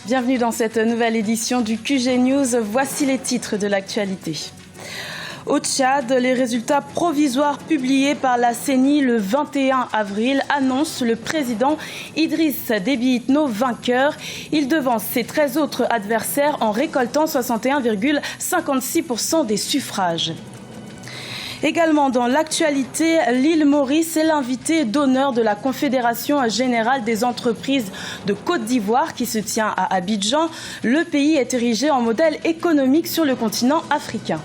Bienvenue dans cette nouvelle édition du QG News. Voici les titres de l'actualité. Au Tchad, les résultats provisoires publiés par la CENI le 21 avril annoncent le président Idriss Déby Itno vainqueur. Il devance ses 13 autres adversaires en récoltant 61,56% des suffrages. Également dans l'actualité, l'île Maurice est l'invité d'honneur de la Confédération générale des entreprises de Côte d'Ivoire qui se tient à Abidjan. Le pays est érigé en modèle économique sur le continent africain.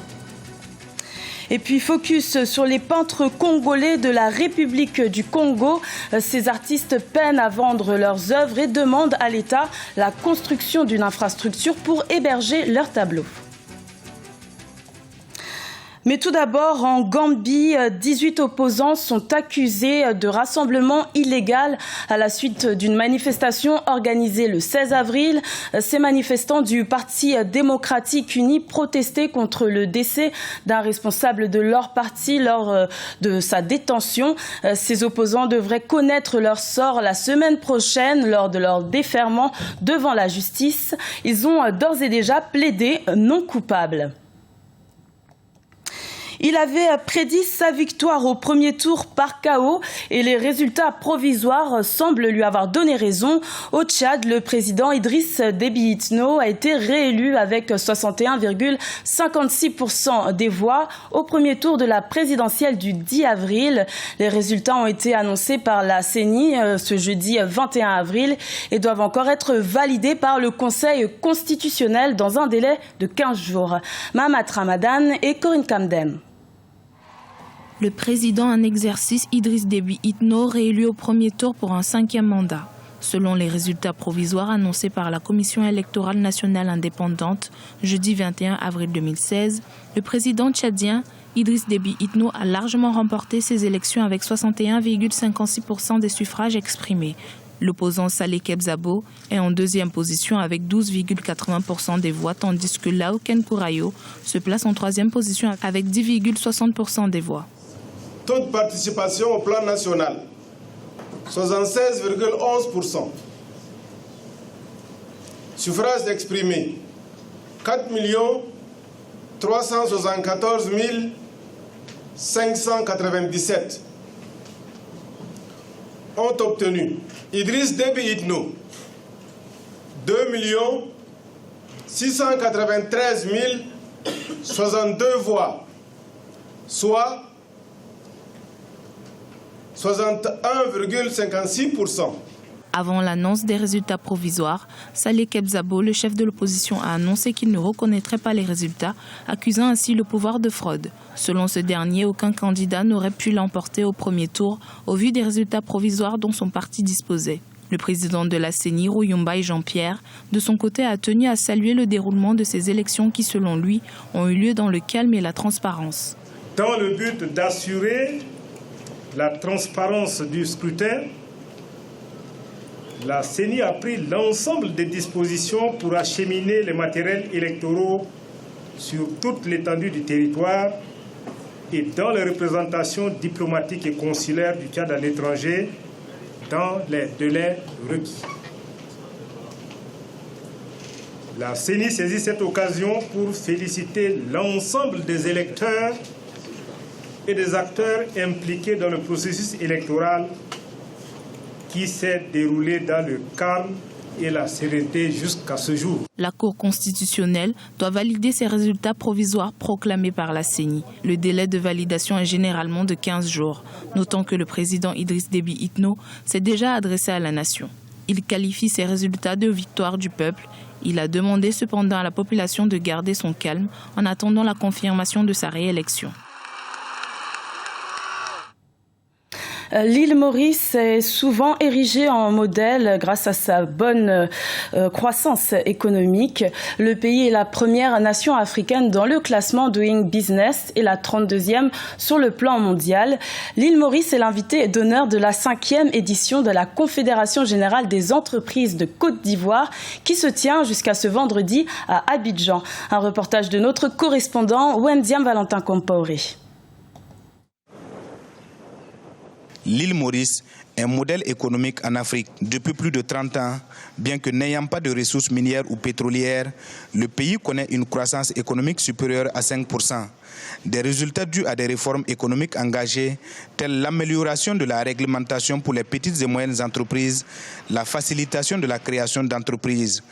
Et puis focus sur les peintres congolais de la République du Congo. Ces artistes peinent à vendre leurs œuvres et demandent à l'État la construction d'une infrastructure pour héberger leurs tableaux. Mais tout d'abord, en Gambie, 18 opposants sont accusés de rassemblement illégal à la suite d'une manifestation organisée le 16 avril. Ces manifestants du Parti démocratique uni protestaient contre le décès d'un responsable de leur parti lors de sa détention. Ces opposants devraient connaître leur sort la semaine prochaine lors de leur déferment devant la justice. Ils ont d'ores et déjà plaidé non coupables. Il avait prédit sa victoire au premier tour par KO et les résultats provisoires semblent lui avoir donné raison. Au Tchad, le président Idriss Déby Itno a été réélu avec 61,56% des voix au premier tour de la présidentielle du 10 avril. Les résultats ont été annoncés par la CENI ce jeudi 21 avril et doivent encore être validés par le Conseil constitutionnel dans un délai de 15 jours. Mahamat Ramadan et Corinne Kamdem. Le président en exercice Idriss Déby Itno réélu au premier tour pour un 5e mandat. Selon les résultats provisoires annoncés par la Commission électorale nationale indépendante jeudi 21 avril 2016, le président tchadien Idriss Déby Itno a largement remporté ces élections avec 61,56% des suffrages exprimés. L'opposant Saleh Kebzabo est en deuxième position avec 12,80% des voix, tandis que Lao Ken Kourayo se place en troisième position avec 10,60% des voix. Taux de participation au plan national, 76,11%. Suffrages exprimés, 4 374 597. Ont obtenu Idriss Déby Itno, 2 693 062 voix, soit 61,56%. Avant l'annonce des résultats provisoires, Saleh Kebzabo, le chef de l'opposition, a annoncé qu'il ne reconnaîtrait pas les résultats, accusant ainsi le pouvoir de fraude. Selon ce dernier, aucun candidat n'aurait pu l'emporter au premier tour au vu des résultats provisoires dont son parti disposait. Le président de la CENI, Rouyumbaï Jean-Pierre, de son côté a tenu à saluer le déroulement de ces élections qui, selon lui, ont eu lieu dans le calme et la transparence. Dans le but d'assurer la transparence du scrutin, la CENI a pris l'ensemble des dispositions pour acheminer les matériels électoraux sur toute l'étendue du territoire et dans les représentations diplomatiques et consulaires du Tchad à l'étranger dans les délais requis. La CENI saisit cette occasion pour féliciter l'ensemble des électeurs et des acteurs impliqués dans le processus électoral qui s'est déroulé dans le calme et la sérénité jusqu'à ce jour. La Cour constitutionnelle doit valider ces résultats provisoires proclamés par la CENI. Le délai de validation est généralement de 15 jours, notant que le président Idriss Déby Itno s'est déjà adressé à la nation. Il qualifie ces résultats de victoire du peuple. Il a demandé cependant à la population de garder son calme en attendant la confirmation de sa réélection. L'île Maurice est souvent érigée en modèle grâce à sa bonne croissance économique. Le pays est la première nation africaine dans le classement Doing Business et la 32e sur le plan mondial. L'île Maurice est l'invité d'honneur de la 5e édition de la Confédération générale des entreprises de Côte d'Ivoire qui se tient jusqu'à ce vendredi à Abidjan. Un reportage de notre correspondant Wendiam Valentin Compaoré. L'île Maurice un modèle économique en Afrique. Depuis plus de 30 ans, bien que n'ayant pas de ressources minières ou pétrolières, le pays connaît une croissance économique supérieure à 5%. Des résultats dus à des réformes économiques engagées, telles l'amélioration de la réglementation pour les petites et moyennes entreprises, la facilitation de la création d'entreprises.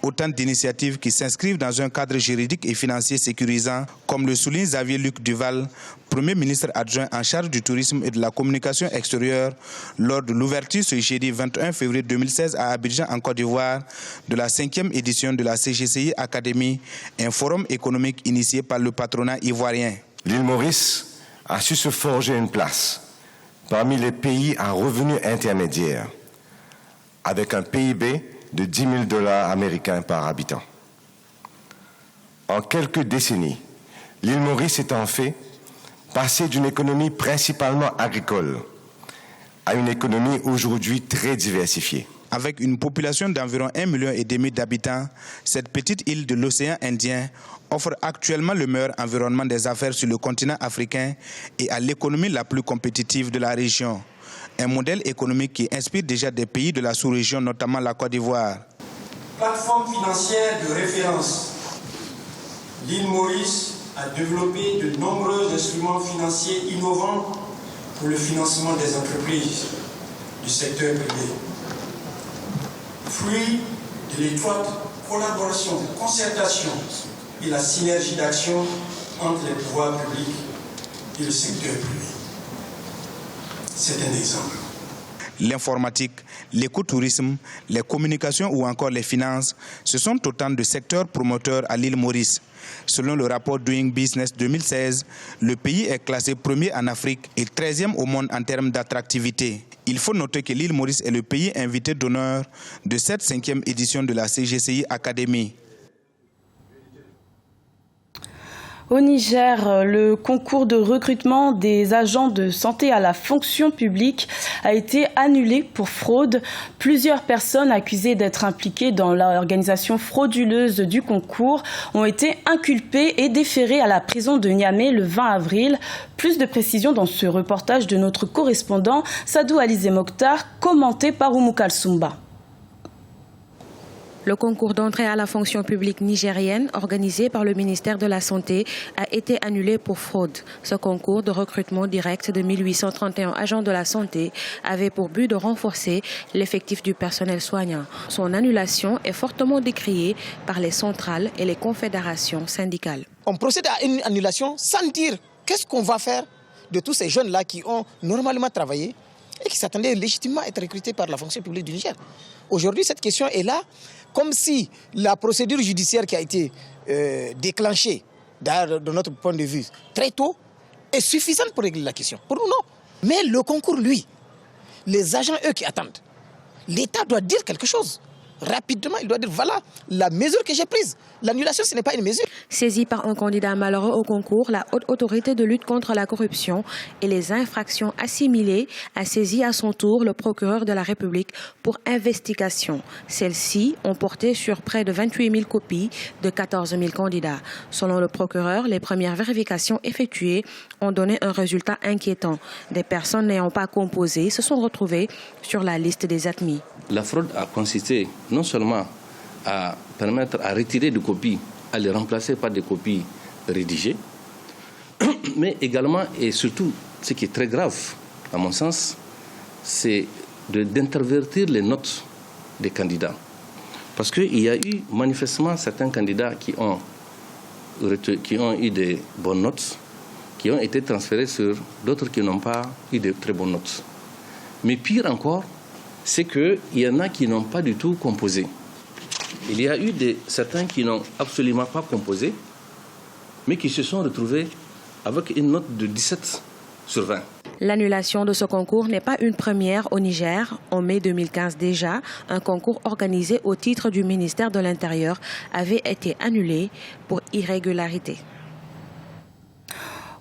Autant d'initiatives qui s'inscrivent dans un cadre juridique et financier sécurisant, comme le souligne Xavier Luc Duval, Premier ministre adjoint en charge du tourisme et de la communication extérieure, lors de l'ouverture ce jeudi 21 février 2016 à Abidjan, en Côte d'Ivoire, de la 5e édition de la CGCI Academy, un forum économique initié par le patronat ivoirien. L'île Maurice a su se forger une place parmi les pays à revenus intermédiaires, avec un PIB de 10 000 $ américains par habitant. En quelques décennies, l'île Maurice est en fait passée d'une économie principalement agricole à une économie aujourd'hui très diversifiée. Avec une population d'environ 1,5 million d'habitants, cette petite île de l'océan Indien offre actuellement le meilleur environnement des affaires sur le continent africain et a l'économie la plus compétitive de la région. Un modèle économique qui inspire déjà des pays de la sous-région, notamment la Côte d'Ivoire. Plateforme financière de référence, l'île Maurice a développé de nombreux instruments financiers innovants pour le financement des entreprises du secteur privé. Fruit de l'étroite collaboration, concertation et la synergie d'action entre les pouvoirs publics et le secteur privé. C'est un exemple. L'informatique, l'écotourisme, les communications ou encore les finances, ce sont autant de secteurs promoteurs à l'île Maurice. Selon le rapport Doing Business 2016, le pays est classé premier en Afrique et 13e au monde en termes d'attractivité. Il faut noter que l'île Maurice est le pays invité d'honneur de cette 5e édition de la CGCI Academy. Au Niger, le concours de recrutement des agents de santé à la fonction publique a été annulé pour fraude. Plusieurs personnes accusées d'être impliquées dans l'organisation frauduleuse du concours ont été inculpées et déférées à la prison de Niamey le 20 avril. Plus de précisions dans ce reportage de notre correspondant Sadou Alizé Mokhtar, commenté par Oumou Kalsoumba. Le concours d'entrée à la fonction publique nigérienne, organisé par le ministère de la Santé, a été annulé pour fraude. Ce concours de recrutement direct de 1831 agents de la santé avait pour but de renforcer l'effectif du personnel soignant. Son annulation est fortement décriée par les centrales et les confédérations syndicales. On procède à une annulation sans dire qu'est-ce qu'on va faire de tous ces jeunes-là qui ont normalement travaillé et qui s'attendaient légitimement à être recrutés par la fonction publique du Niger. Aujourd'hui, cette question est là, comme si la procédure judiciaire qui a été déclenchée, de notre point de vue, très tôt, est suffisante pour régler la question. Pour nous, non. Mais le concours, lui, les agents, eux, qui attendent, l'État doit dire quelque chose. Rapidement, il doit dire, voilà la mesure que j'ai prise. L'annulation, ce n'est pas une mesure. Saisie par un candidat malheureux au concours, la Haute Autorité de lutte contre la corruption et les infractions assimilées a saisi à son tour le procureur de la République pour investigation. Celles-ci ont porté sur près de 28 000 copies de 14 000 candidats. Selon le procureur, les premières vérifications effectuées ont donné un résultat inquiétant. Des personnes n'ayant pas composé se sont retrouvées sur la liste des admis. La fraude a consisté non seulement à permettre à retirer des copies, à les remplacer par des copies rédigées, mais également et surtout, ce qui est très grave, à mon sens, c'est d'intervertir les notes des candidats. Parce qu'il y a eu manifestement certains candidats qui ont eu des bonnes notes, qui ont été transférés sur d'autres qui n'ont pas eu de très bonnes notes. Mais pire encore, c'est qu'il y en a qui n'ont pas du tout composé. Il y a eu certains qui n'ont absolument pas composé, mais qui se sont retrouvés avec une note de 17 sur 20. L'annulation de ce concours n'est pas une première au Niger. En mai 2015 déjà, un concours organisé au titre du ministère de l'Intérieur avait été annulé pour irrégularité.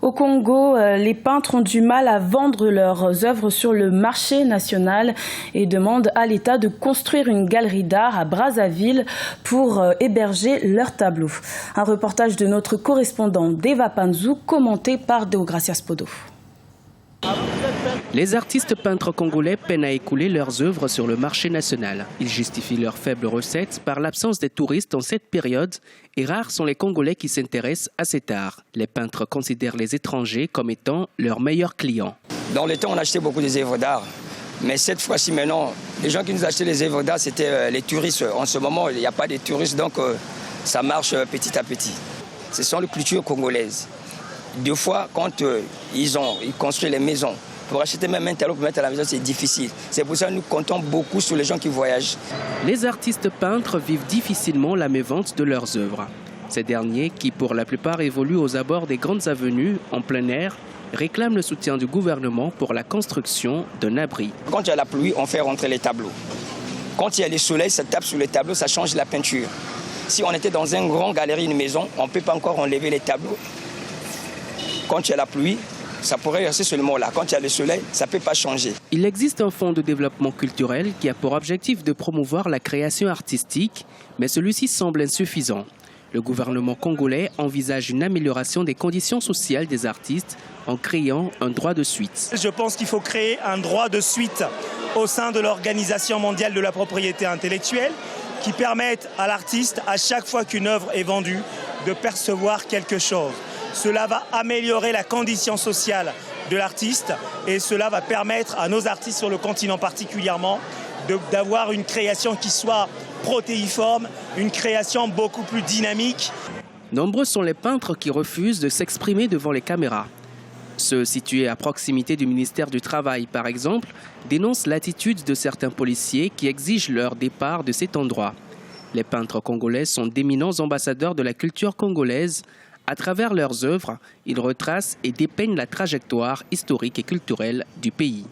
Au Congo, les peintres ont du mal à vendre leurs œuvres sur le marché national et demandent à l'État de construire une galerie d'art à Brazzaville pour héberger leurs tableaux. Un reportage de notre correspondant Deva Panzou, commenté par Deogracias Podo. Les artistes peintres congolais peinent à écouler leurs œuvres sur le marché national. Ils justifient leurs faibles recettes par l'absence des touristes en cette période et rares sont les Congolais qui s'intéressent à cet art. Les peintres considèrent les étrangers comme étant leurs meilleurs clients. Dans le temps, on achetait beaucoup des œuvres d'art. Mais cette fois-ci, maintenant, les gens qui nous achetaient les œuvres d'art, c'était les touristes. En ce moment, il n'y a pas de touristes, donc ça marche petit à petit. Ce sont les cultures congolaises. Deux fois, quand ils construisent les maisons, pour acheter même un tableau pour mettre à la maison, c'est difficile. C'est pour ça que nous comptons beaucoup sur les gens qui voyagent. Les artistes peintres vivent difficilement la mévente de leurs œuvres. Ces derniers, qui pour la plupart évoluent aux abords des grandes avenues, en plein air, réclament le soutien du gouvernement pour la construction d'un abri. Quand il y a la pluie, on fait rentrer les tableaux. Quand il y a le soleil, ça tape sur les tableaux, ça change la peinture. Si on était dans une grande galerie, une maison, on ne peut pas encore enlever les tableaux. Quand il y a la pluie, ça pourrait rester seulement là. Quand il y a le soleil, ça ne peut pas changer. Il existe un fonds de développement culturel qui a pour objectif de promouvoir la création artistique, mais celui-ci semble insuffisant. Le gouvernement congolais envisage une amélioration des conditions sociales des artistes en créant un droit de suite. Je pense qu'il faut créer un droit de suite au sein de l'Organisation mondiale de la propriété intellectuelle qui permette à l'artiste, à chaque fois qu'une œuvre est vendue, de percevoir quelque chose. Cela va améliorer la condition sociale de l'artiste et cela va permettre à nos artistes sur le continent particulièrement d'avoir une création qui soit protéiforme, une création beaucoup plus dynamique. Nombreux sont les peintres qui refusent de s'exprimer devant les caméras. Ceux situés à proximité du ministère du Travail, par exemple, dénoncent l'attitude de certains policiers qui exigent leur départ de cet endroit. Les peintres congolais sont d'éminents ambassadeurs de la culture congolaise. À travers leurs œuvres, ils retracent et dépeignent la trajectoire historique et culturelle du pays.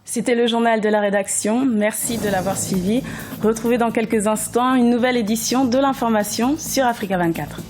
C'était le journal de la rédaction. Merci de l'avoir suivi. Retrouvez dans quelques instants une nouvelle édition de l'information sur Africa 24.